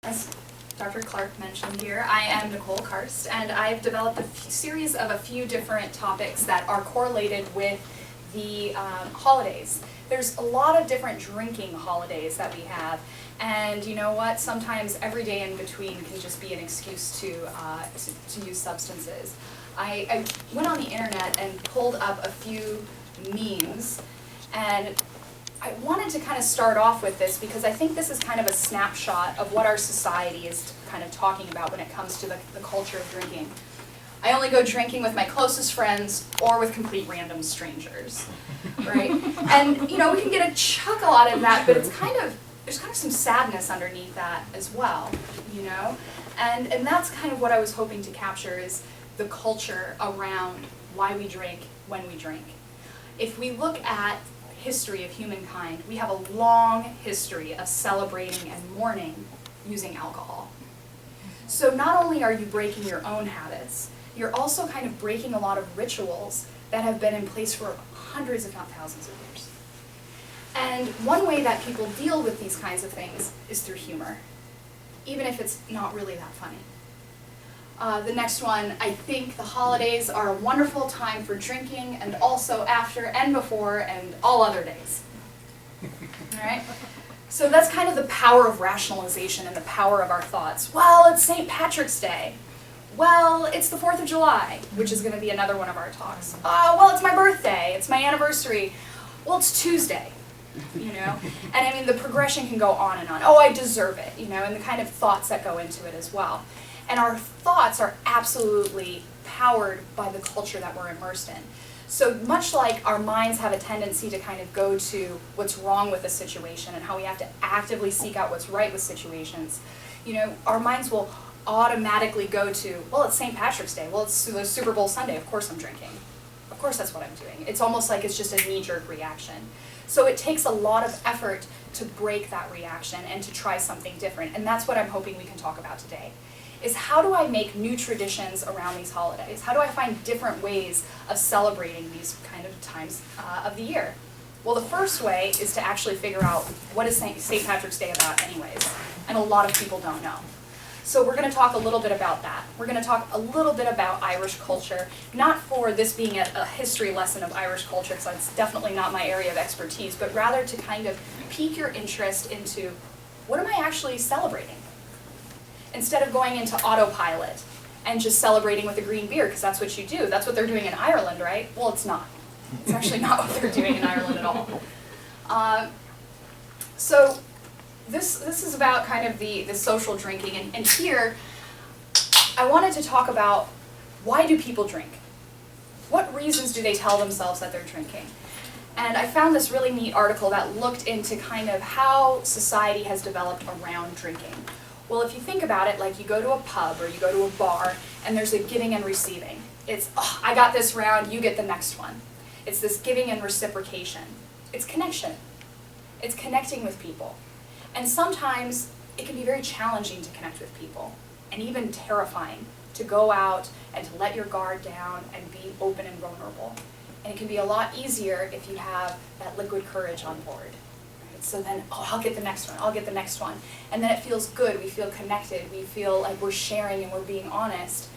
As Dr. Clark mentioned here, I am Nicole Karst, and I've developed a series of a few different topics that are correlated with the holidays. There's a lot of different drinking holidays that we have, and you know what? Sometimes every day in between can just be an excuse to use substances. I went on the internet and pulled up a few memes, and I wanted to kind of start off with this because I think this is kind of a snapshot of what our society is kind of talking about when it comes to the culture of drinking. I only go drinking with my closest friends or with complete random strangers, right? And you know, we can get a chuckle out of that, but there's kind of some sadness underneath that as well, you know? And that's kind of what I was hoping to capture, is the culture around why we drink when we drink. If we look at history of humankind, we have a long history of celebrating and mourning using alcohol. So not only are you breaking your own habits, you're also kind of breaking a lot of rituals that have been in place for hundreds if not thousands of years. And one way that people deal with these kinds of things is through humor, even if it's not really that funny. The next one, I think the holidays are a wonderful time for drinking, and also after and before and all other days. All right? So that's kind of the power of rationalization and the power of our thoughts. Well, it's St. Patrick's Day. Well, it's the 4th of July, which is going to be another one of our talks. Well, it's my birthday. It's my anniversary. Well, it's Tuesday. You know? And I mean, the progression can go on and on. Oh, I deserve it, you know, and the kind of thoughts that go into it as well. And our thoughts are absolutely powered by the culture that we're immersed in. So much like our minds have a tendency to kind of go to what's wrong with a situation and how we have to actively seek out what's right with situations, you know, our minds will automatically go to, well, it's St. Patrick's Day, well, it's the Super Bowl Sunday, of course I'm drinking. Of course that's what I'm doing. It's almost like it's just a knee-jerk reaction. So it takes a lot of effort to break that reaction and to try something different. And that's what I'm hoping we can talk about today, is how do I make new traditions around these holidays? How do I find different ways of celebrating these kind of times of the year? Well, the first way is to actually figure out what is St. Patrick's Day about anyways, and a lot of people don't know. So we're going to talk a little bit about that. We're going to talk a little bit about Irish culture, not for this being a history lesson of Irish culture, because that's definitely not my area of expertise, but rather to kind of pique your interest into what am I actually celebrating? Instead of going into autopilot and just celebrating with a green beer, because that's what you do. That's what they're doing in Ireland, right? Well, it's not. It's actually not what they're doing in Ireland at all. So this is about kind of the social drinking. And here, I wanted to talk about, why do people drink? What reasons do they tell themselves that they're drinking? And I found this really neat article that looked into kind of how society has developed around drinking. Well, if you think about it, like you go to a pub or you go to a bar and there's a giving and receiving. It's, oh, I got this round, you get the next one. It's this giving and reciprocation. It's connection. It's connecting with people. And sometimes it can be very challenging to connect with people, and even terrifying to go out and to let your guard down and be open and vulnerable. And it can be a lot easier if you have that liquid courage on board. So then, oh, I'll get the next one, I'll get the next one. And then it feels good, we feel connected, we feel like we're sharing and we're being honest.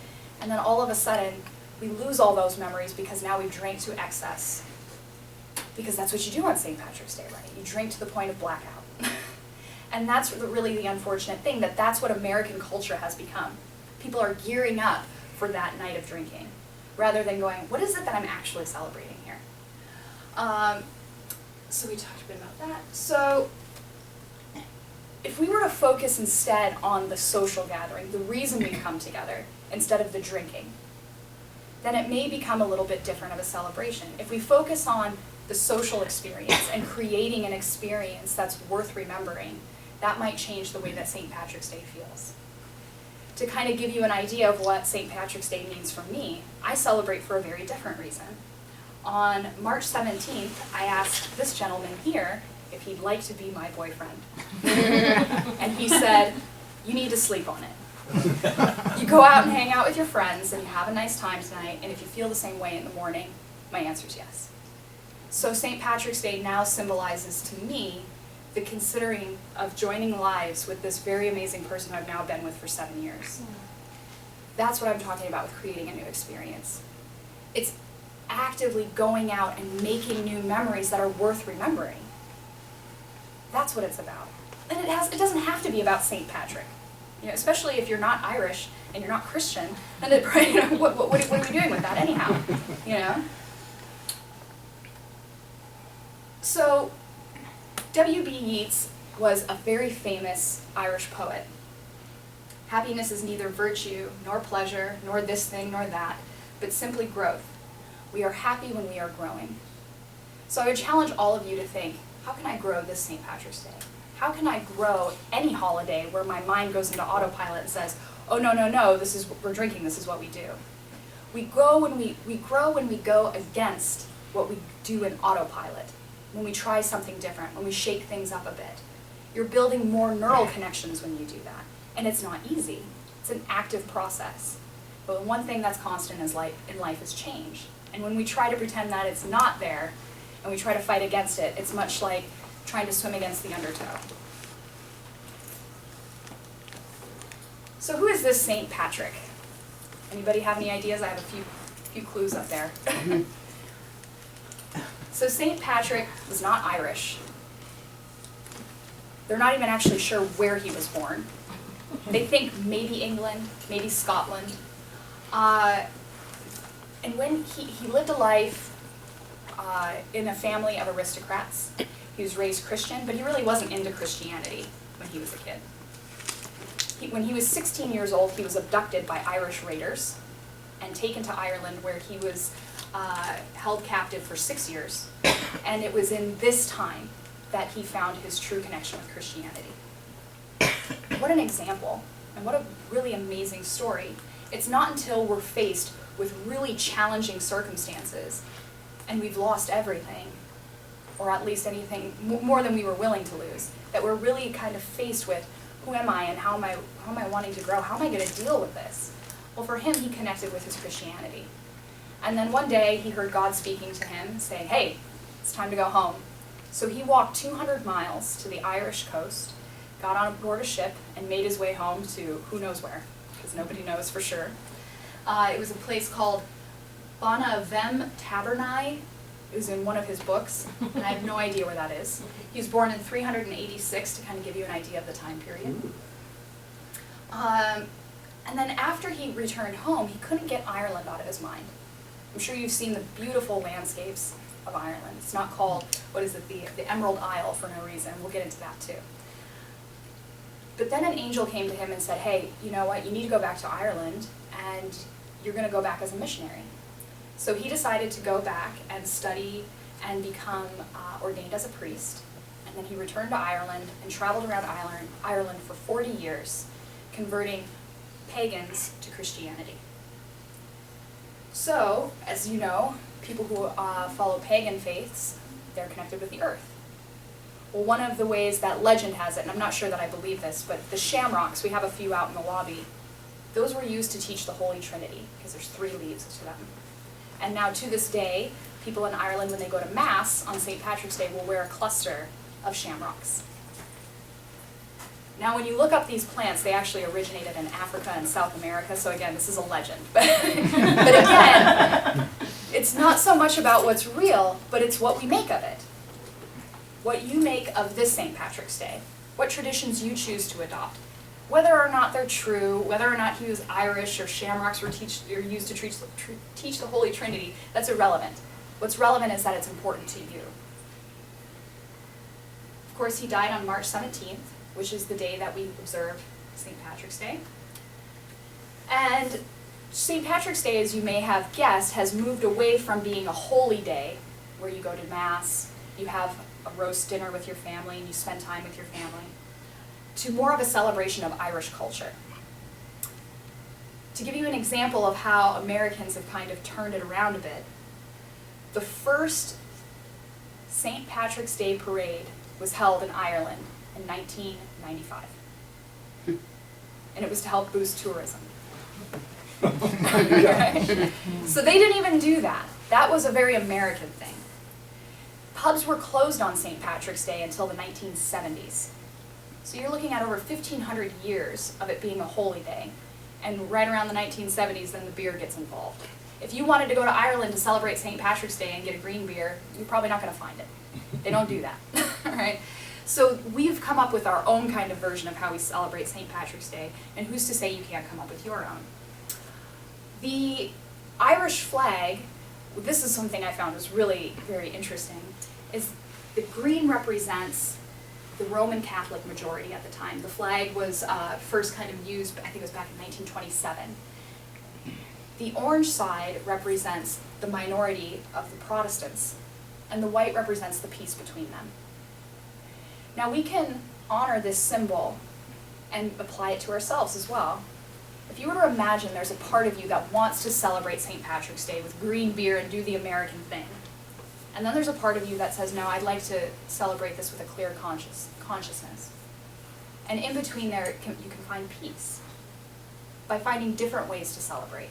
And then all of a sudden, we lose all those memories because now we've drank to excess. Because that's what you do on St. Patrick's Day, right? You drink to the point of blackout. And that's really the unfortunate thing, that's what American culture has become. People are gearing up for that night of drinking, rather than going, what is it that I'm actually celebrating here? So we talked a bit about that. So if we were to focus instead on the social gathering, the reason we come together, instead of the drinking, then it may become a little bit different of a celebration. If we focus on the social experience and creating an experience that's worth remembering, that might change the way that St. Patrick's Day feels. To kind of give you an idea of what St. Patrick's Day means for me, I celebrate for a very different reason. On March 17th, I asked this gentleman here if he'd like to be my boyfriend. And he said, you need to sleep on it. You go out and hang out with your friends and you have a nice time tonight, and if you feel the same way in the morning, my answer is yes. So St. Patrick's Day now symbolizes to me the considering of joining lives with this very amazing person who I've now been with for 7 years. That's what I'm talking about with creating a new experience. It's actively going out and making new memories that are worth remembering. That's what it's about. And it doesn't have to be about St. Patrick. You know, especially if you're not Irish and you're not Christian, then what are we doing with that anyhow? You know? So, W.B. Yeats was a very famous Irish poet. Happiness is neither virtue, nor pleasure, nor this thing, nor that, but simply growth. We are happy when we are growing. So I would challenge all of you to think, how can I grow this St. Patrick's Day? How can I grow any holiday where my mind goes into autopilot and says, oh no, no, no, we're drinking, this is what we do. We grow when we go against what we do in autopilot, when we try something different, when we shake things up a bit. You're building more neural connections when you do that. And it's not easy. It's an active process. But one thing that's constant in life is change. And when we try to pretend that it's not there, and we try to fight against it, it's much like trying to swim against the undertow. So who is this St. Patrick? Anybody have any ideas? I have a few clues up there. So St. Patrick was not Irish. They're not even actually sure where he was born. They think maybe England, maybe Scotland. And when he lived a life in a family of aristocrats. He was raised Christian, but he really wasn't into Christianity when he was a kid. When he was 16 years old, he was abducted by Irish raiders and taken to Ireland, where he was held captive for 6 years. And it was in this time that he found his true connection with Christianity. What an example, and what a really amazing story. It's not until we're faced with really challenging circumstances and we've lost everything, or at least anything more than we were willing to lose, that we're really kind of faced with, who am I and how am I wanting to grow? How am I going to deal with this? Well, for him, he connected with his Christianity. And then one day, he heard God speaking to him, saying, hey, it's time to go home. So he walked 200 miles to the Irish coast, got on board a ship, and made his way home to who knows where, because nobody knows for sure. It was a place called Bonavem Tabernai. It was in one of his books, and I have no idea where that is. He was born in 386, to kind of give you an idea of the time period. And then after he returned home, he couldn't get Ireland out of his mind. I'm sure you've seen the beautiful landscapes of Ireland. It's not called, what is it, the Emerald Isle for no reason. We'll get into that too. But then an angel came to him and said, hey, you know what, you need to go back to Ireland, and you're going to go back as a missionary. So he decided to go back and study and become ordained as a priest. And then he returned to Ireland and traveled around Ireland for 40 years, converting pagans to Christianity. So, as you know, people who follow pagan faiths, they're connected with the earth. Well, one of the ways that legend has it, and I'm not sure that I believe this, but the shamrocks, we have a few out in the lobby, those were used to teach the Holy Trinity, because there's 3 leaves to them. And now to this day, people in Ireland, when they go to Mass on St. Patrick's Day, will wear a cluster of shamrocks. Now when you look up these plants, they actually originated in Africa and South America, so again, this is a legend. But again, it's not so much about what's real, but it's what we make of it. What you make of this St. Patrick's Day, what traditions you choose to adopt. Whether or not they're true, whether or not he was Irish or shamrocks were used to teach the Holy Trinity, that's irrelevant. What's relevant is that it's important to you. Of course, he died on March 17th, which is the day that we observe St. Patrick's Day. And St. Patrick's Day, as you may have guessed, has moved away from being a holy day where you go to Mass, you have a roast dinner with your family, and you spend time with your family, to more of a celebration of Irish culture. To give you an example of how Americans have kind of turned it around a bit, the first St. Patrick's Day parade was held in Ireland in 1995. And it was to help boost tourism. Right? So they didn't even do that. That was a very American thing. pubs were closed on St. Patrick's Day until the 1970s. So you're looking at over 1,500 years of it being a holy day. And right around the 1970s, then the beer gets involved. If you wanted to go to Ireland to celebrate St. Patrick's Day and get a green beer, you're probably not going to find it. They don't do that, right? So we've come up with our own kind of version of how we celebrate St. Patrick's Day, and who's to say you can't come up with your own? The Irish flag, this is something I found was really very interesting, is the green represents the Roman Catholic majority at the time. The flag was first kind of used, I think it was back in 1927. The orange side represents the minority of the Protestants, and the white represents the peace between them. Now we can honor this symbol and apply it to ourselves as well. If you were to imagine there's a part of you that wants to celebrate St. Patrick's Day with green beer and do the American thing, and then there's a part of you that says, no, I'd like to celebrate this with a clear consciousness. And in between there, you can find peace by finding different ways to celebrate.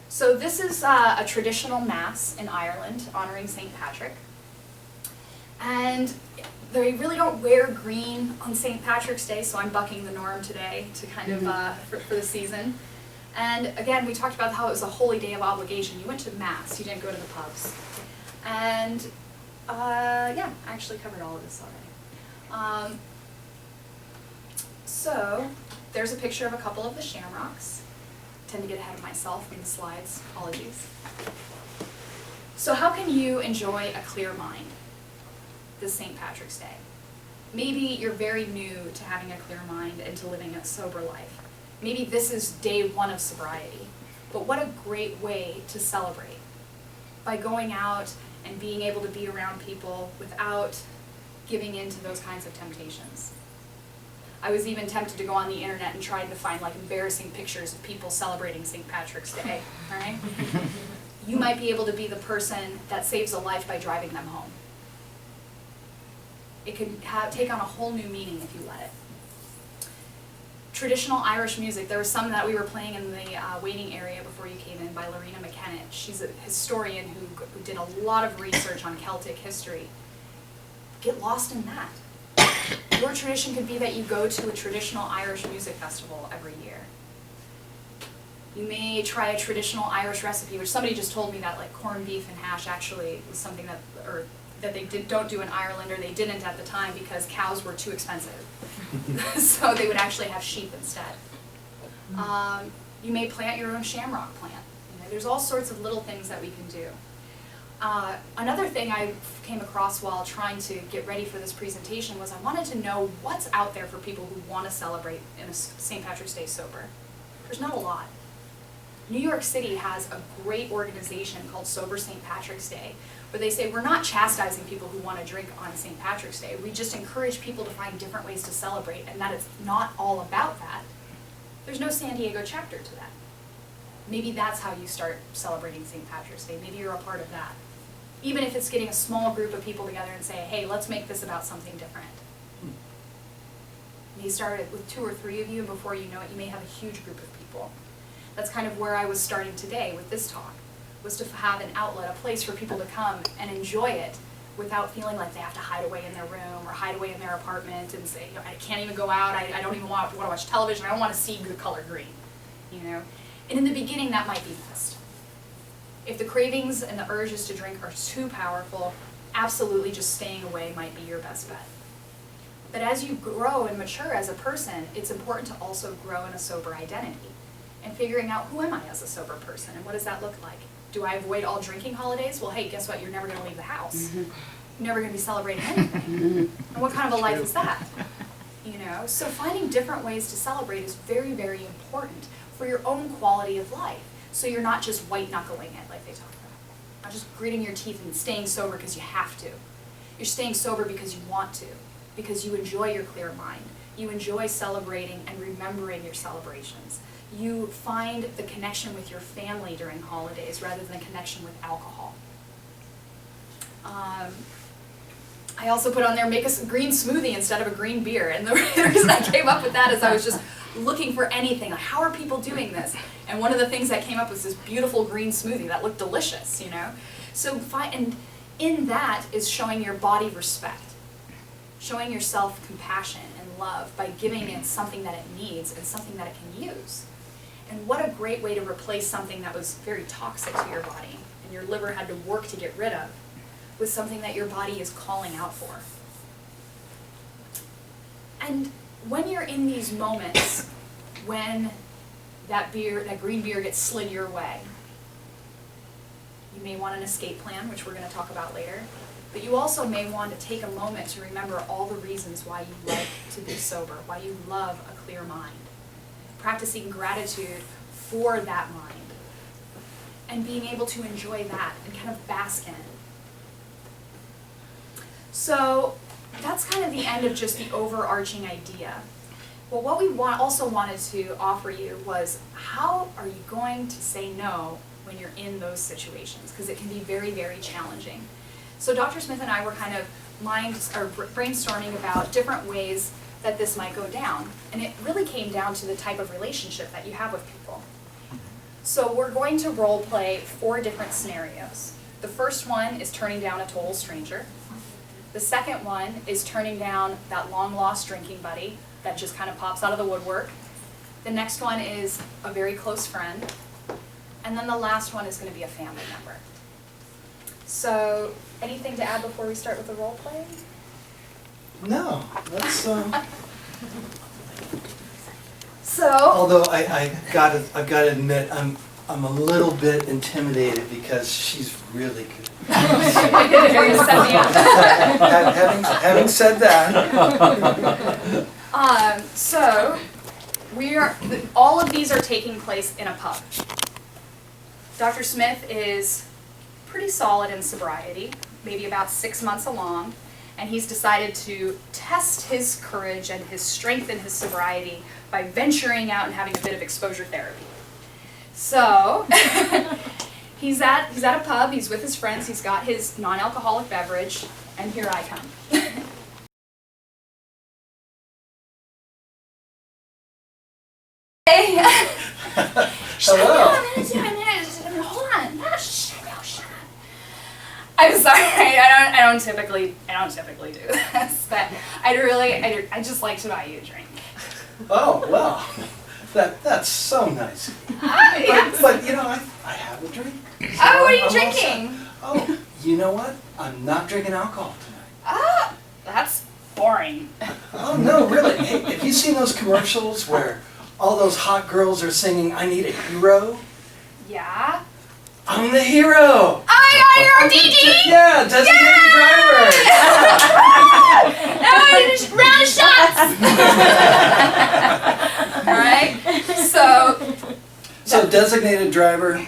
So this is a traditional mass in Ireland honoring St. Patrick. And they really don't wear green on St. Patrick's Day, so I'm bucking the norm today to kind of for the season. And again, we talked about how it was a holy day of obligation. You went to mass, you didn't go to the pubs. And yeah, I actually covered all of this already. So there's a picture of a couple of the shamrocks. I tend to get ahead of myself in the slides, apologies. So how can you enjoy a clear mind this St. Patrick's Day? Maybe you're very new to having a clear mind and to living a sober life. Maybe this is day one of sobriety. But what a great way to celebrate. By going out and being able to be around people without giving in to those kinds of temptations. I was even tempted to go on the internet and try to find like embarrassing pictures of people celebrating St. Patrick's Day, right? You might be able to be the person that saves a life by driving them home. It can take on a whole new meaning if you let it. Traditional Irish music, there was some that we were playing in the waiting area before you came in by Lorena McKenna. She's a historian who did a lot of research on Celtic history. Get lost in that. Your tradition could be that you go to a traditional Irish music festival every year. You may try a traditional Irish recipe, which somebody just told me that like corned beef and hash actually was something that they don't do in Ireland, or they didn't at the time because cows were too expensive. So they would actually have sheep instead. You may plant your own shamrock plant. You know, there's all sorts of little things that we can do. Another thing I came across while trying to get ready for this presentation was I wanted to know what's out there for people who want to celebrate in a St. Patrick's Day sober. There's not a lot. New York City has a great organization called Sober St. Patrick's Day, where they say we're not chastising people who want to drink on St. Patrick's Day. We just encourage people to find different ways to celebrate, and that it's not all about that. There's no San Diego chapter to that. Maybe that's how you start celebrating St. Patrick's Day. Maybe you're a part of that. Even if it's getting a small group of people together and say, hey, let's make this about something different. You start it with 2 or 3 of you, and before you know it, you may have a huge group of people. That's kind of where I was starting today with this talk, was to have an outlet, a place for people to come and enjoy it without feeling like they have to hide away in their room or hide away in their apartment and say, you know, I can't even go out, I don't even want to watch television, I don't want to see the color green, you know. And in the beginning, that might be best. If the cravings and the urges to drink are too powerful, absolutely just staying away might be your best bet. But as you grow and mature as a person, it's important to also grow in a sober identity and figuring out, who am I as a sober person and what does that look like? Do I avoid all drinking holidays? Well, hey, guess what? You're never going to leave the house. You're never going to be celebrating anything. And what kind of a life is that? You know, so finding different ways to celebrate is very, very important for your own quality of life. So you're not just white-knuckling it like they talk about. Not just gritting your teeth and staying sober because you have to. You're staying sober because you want to, because you enjoy your clear mind. You enjoy celebrating and remembering your celebrations. You find the connection with your family during holidays rather than the connection with alcohol. I also put on there, make a green smoothie instead of a green beer. And the reason I came up with that is I was just looking for anything, like how are people doing this? And one of the things that came up was this beautiful green smoothie that looked delicious, you know? So and in that is showing your body respect, showing yourself compassion and love by giving it something that it needs and something that it can use. And what a great way to replace something that was very toxic to your body and your liver had to work to get rid of with something that your body is calling out for. And when you're in these moments, when that green beer gets slid your way, you may want an escape plan, which we're going to talk about later, but you also may want to take a moment to remember all the reasons why you like to be sober, why you love a clear mind. Practicing gratitude for that mind and being able to enjoy that and kind of bask in it. So that's kind of the end of just the overarching idea. Well, what we also wanted to offer you was, how are you going to say no when you're in those situations? Because it can be very, very challenging. So Dr. Smith and I were kind of brainstorming about different ways that this might go down. And it really came down to the type of relationship that you have with people. So we're going to role play 4 different scenarios. The first one is turning down a total stranger. The second one is turning down that long-lost drinking buddy that just kind of pops out of the woodwork. The next one is a very close friend. And then the last one is going to be a family member. So, anything to add before we start with the role play? No, that's So, although I've got to admit I'm a little bit intimidated because she's really good. Having said that, so all of these are taking place in a pub. Dr. Smith is pretty solid in sobriety, maybe about 6 months along, and he's decided to test his courage and his strength in his sobriety by venturing out and having a bit of exposure therapy. So, he's at a pub, he's with his friends, he's got his non-alcoholic beverage, and here I come. Hey! hello. Hold on. Shut up. I'm sorry. I don't typically do this, but I just like to buy you a drink. Oh well, that's so nice. Yes. But you know, I have a drink. So Oh, what are you I'm drinking? all set. Oh, you know what? I'm not drinking alcohol tonight. Ah, that's boring. Oh no, really? Hey, have you seen those commercials where all those hot girls are singing "I Need a Hero"? Yeah. I'm the hero. Oh my God, you're our DD. Yeah, designated driver. Now we need a round of shots. All right. So designated driver.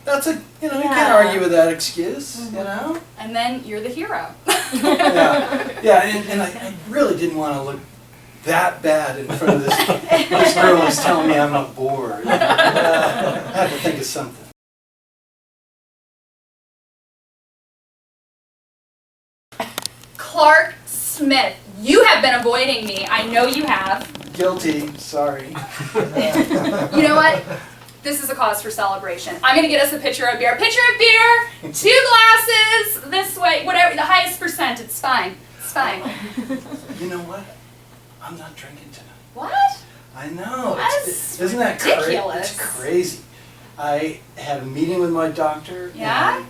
That's you can't argue with that excuse, you know. And then you're the hero. Yeah, and I really didn't want to look that bad in front of this girl who's telling me I'm not bored. I had to think of something. Clark Smith, you have been avoiding me. I know you have. Guilty, sorry. You know what? This is a cause for celebration. I'm gonna get us a pitcher of beer. Pitcher of beer, 2 glasses, this way, whatever, the highest percent, it's fine. It's fine. You know what? I'm not drinking tonight. What? I know. That's Isn't that ridiculous. It's crazy. I had a meeting with my doctor. Yeah? And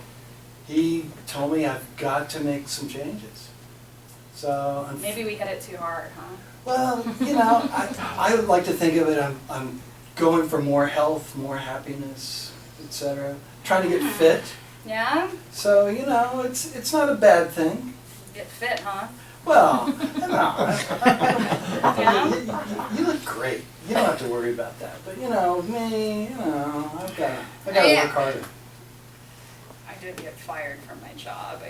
he told me I've got to make some changes. So Maybe we hit it too hard, huh? well, I would like to think of it. I'm going for more health, more happiness, etc. Trying to get fit. Yeah? So it's not a bad thing. Get fit, huh? Well, Yeah? you look great. You don't have to worry about that. But me, I've got to work harder. I did get fired from my job.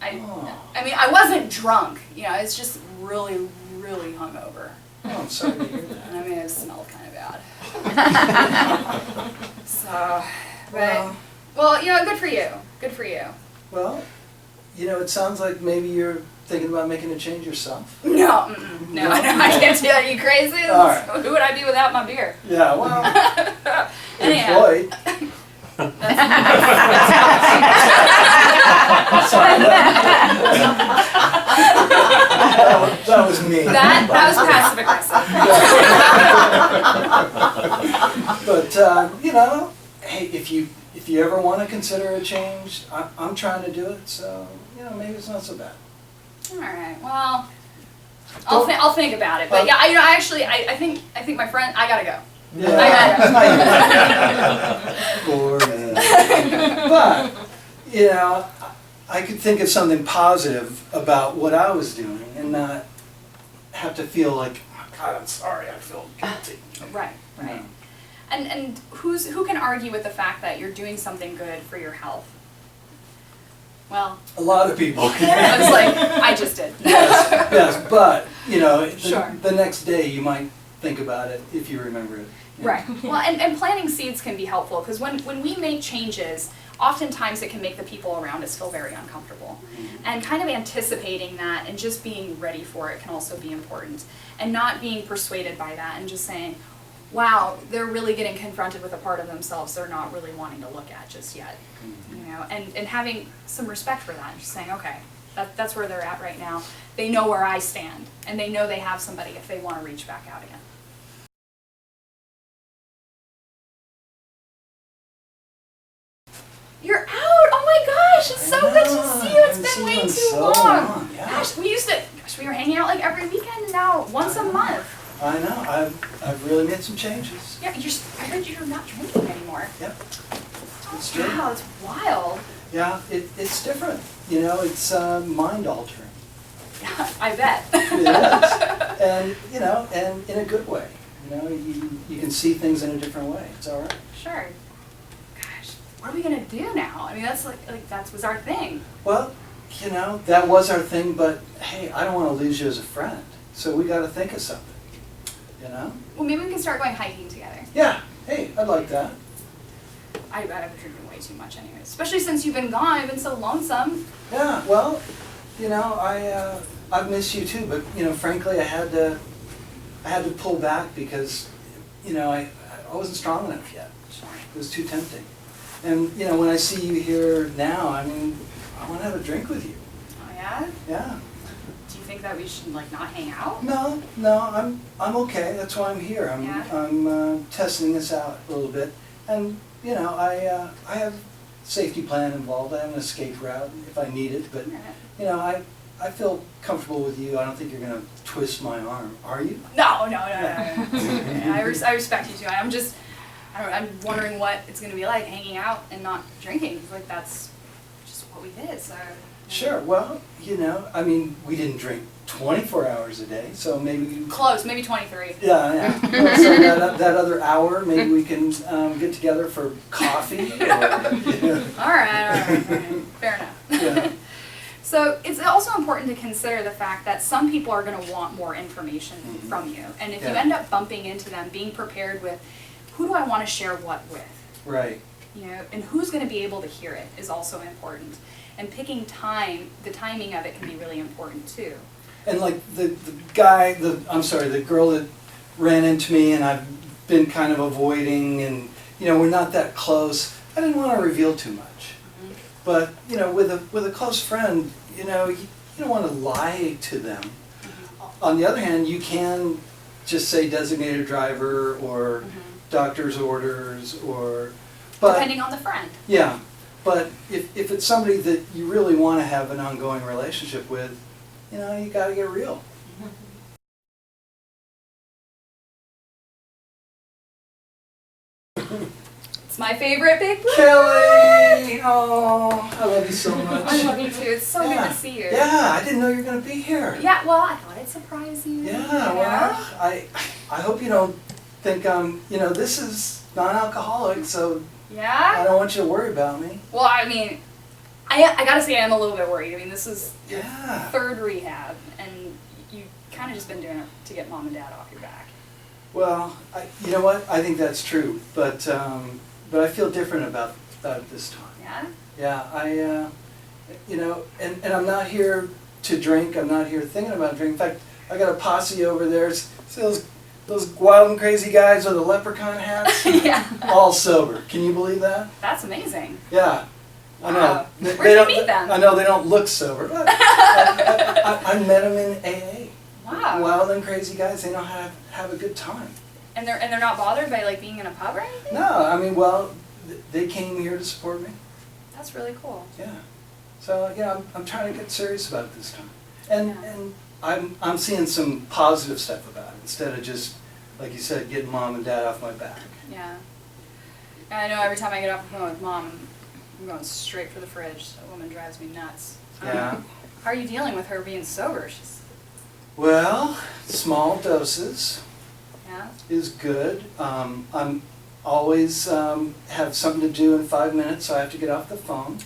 Oh. I mean, I wasn't drunk. It's just really, really hungover. Oh, I'm sorry to hear that. And I mean, it smelled kind of bad. So, but, well, good for you. Good for you. Well, it sounds like maybe you're thinking about making a change yourself. No, no, I can't do that. Are you crazy? All right. Who would I be without my beer? Yeah, well, Anyhow. employed. Sorry, that was me. That was passive aggressive. But you know, hey, if you ever want to consider a change, I'm trying to do it. So you know, maybe it's not so bad. All right. Well, I'll think about it. But yeah, you know, I think my friend, I gotta go. Yeah. Poor man. But you know, I could think of something positive about what I was doing and not have to feel like, oh God, I'm sorry, I feel guilty. Right. Right. And who can argue with the fact that you're doing something good for your health? Well, A lot of people. I was like, I just did. Yes, but you know, Sure. the next day you might think about it if you remember it. Right. Well, and planting seeds can be helpful because when we make changes, oftentimes it can make the people around us feel very uncomfortable. And kind of anticipating that and just being ready for it can also be important. And not being persuaded by that and just saying, wow, they're really getting confronted with a part of themselves they're not really wanting to look at just yet. You know, and having some respect for that and just saying, okay, that's where they're at right now. They know where I stand and they know they have somebody if they want to reach back out again. You're out! Oh my gosh, it's so good to see you. It's been way too long. Yeah. Gosh, we were hanging out like every weekend and now once a month. I know. I've really made some changes. Yeah, I heard you're not drinking anymore. Yep. It's Oh, true. wow, it's wild. Yeah, it's different. You know, it's mind altering. I bet. It is. And you know, and in a good way. You know, you can see things in a different way. It's all right. Sure. Gosh, what are we gonna do now? I mean, that's like that was our thing. Well, you know, that was our thing, but hey, I don't want to lose you as a friend. So we got to think of something. You know? Well, maybe we can start going hiking together. Yeah. Hey, I'd like that. I've been drinking way too much anyways. Especially since you've been gone. I've been so lonesome. Yeah. Well, you know, I've missed you too, but you know, frankly, I had to pull back because, you know, I wasn't strong enough yet. Sure. It was too tempting. And you know, when I see you here now, I mean, I want to have a drink with you. Oh yeah? Yeah. Do you think that we should like not hang out? No, I'm okay. That's why I'm here. Yeah. I'm testing this out a little bit, and you know, I have safety plan involved. I have an escape route if I need it, but you know, I feel comfortable with you. I don't think you're gonna twist my arm, are you? No. I respect you too. I'm wondering what it's gonna be like hanging out and not drinking. Like that's just what we did. So. Sure. Well, you know, I mean, we didn't drink 24 hours a day, so maybe. Close, maybe 23. Yeah. Well, so that other hour, maybe we can get together for coffee. Or, you know. All right. Fair enough. Yeah. So it's also important to consider the fact that some people are going to want more information from you. And if you end up bumping into them, being prepared with, who do I want to share what with? Right. You know, and who's going to be able to hear it is also important. And picking time, the timing of it can be really important too. And like the girl that ran into me and I've been kind of avoiding, and you know, we're not that close. I didn't want to reveal too much. But you know, with a close friend, you know, you don't want to lie to them. On the other hand, you can just say designated driver or doctor's orders or. But, depending on the friend. Yeah, but if it's somebody that you really want to have an ongoing relationship with, you know, you got to get real. It's my favorite Big Blue. Kelly! Oh, I love you so much. I love you too. It's so good to see you. Yeah, I didn't know you were going to be here. Yeah, well, I thought I'd surprise you. Yeah, well, I hope you don't think you know, this is non-alcoholic, so I Yeah? don't want you to worry about me. Well, I mean, I gotta say I am a little bit worried. I mean, this is your Yeah. third rehab, and you kind of just been doing it to get mom and dad off your back. Well, you know what? I think that's true, but I feel different about it this time. Yeah? Yeah, you know, and I'm not here to drink. I'm not here thinking about drinking. In fact, I got a posse over there. It's those those wild and crazy guys with the leprechaun hats, Yeah. all sober. Can you believe that? That's amazing. Yeah. I know. Wow. They Where'd you don't- meet them? I know they don't look sober. But I met them in AA. Wow. Wild and crazy guys, they know how to have a good time. And they're not bothered by like being in a pub or anything? No, I mean, well, they came here to support me. That's really cool. Yeah. So, yeah, I'm trying to get serious about it this time. And Yeah. and I'm seeing some positive stuff about it instead of just, like you said, getting mom and dad off my back. Yeah. And I know every time I get off the phone with mom, I'm going straight for the fridge. That woman drives me nuts. Yeah. How are you dealing with her being sober? She's, Well, small doses yeah? is good. I'm always have something to do in 5 minutes, so I have to get off the phone.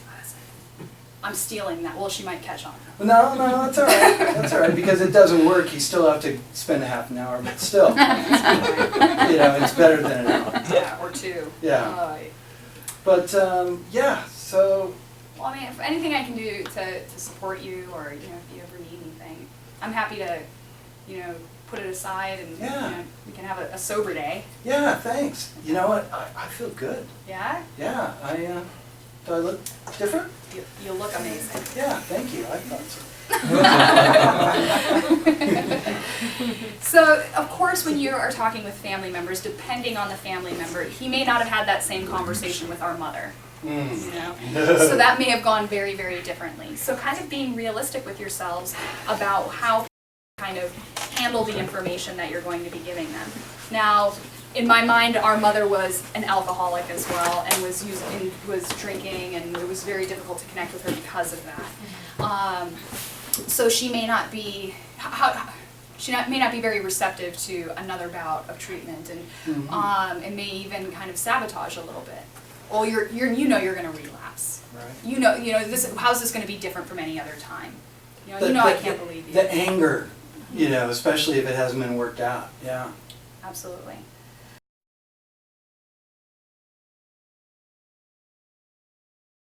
I'm stealing that. Well, she might catch on. No, that's all right. That's all right, because it doesn't work. You still have to spend a half an hour, but still, you know, it's better than an hour. Yeah, or two. Yeah. But, yeah, so, Well, I mean, if anything I can do to support you, or you know, if you ever need anything, I'm happy to, you know, put it aside and Yeah. you know, we can have a sober day. yeah, thanks. You know what? I feel good. Yeah? Yeah, do I look different? You look amazing. Yeah, thank you. I thought so. So, of course, when you are talking with family members, depending on the family member, he may not have had that same conversation with our mother. You know? So that may have gone very, very differently. So kind of being realistic with yourselves about how kind of handle the information that you're going to be giving them. Now, in my mind, our mother was an alcoholic as well, and was drinking, and it was very difficult to connect with her because of that. So she may not be may not be very receptive to another bout of treatment, and may even kind of sabotage a little bit. Well, you know you're going to relapse. Right. You know how's this going to be different from any other time? You know I can't believe you. The anger, you know, especially if it hasn't been worked out. Yeah. Absolutely.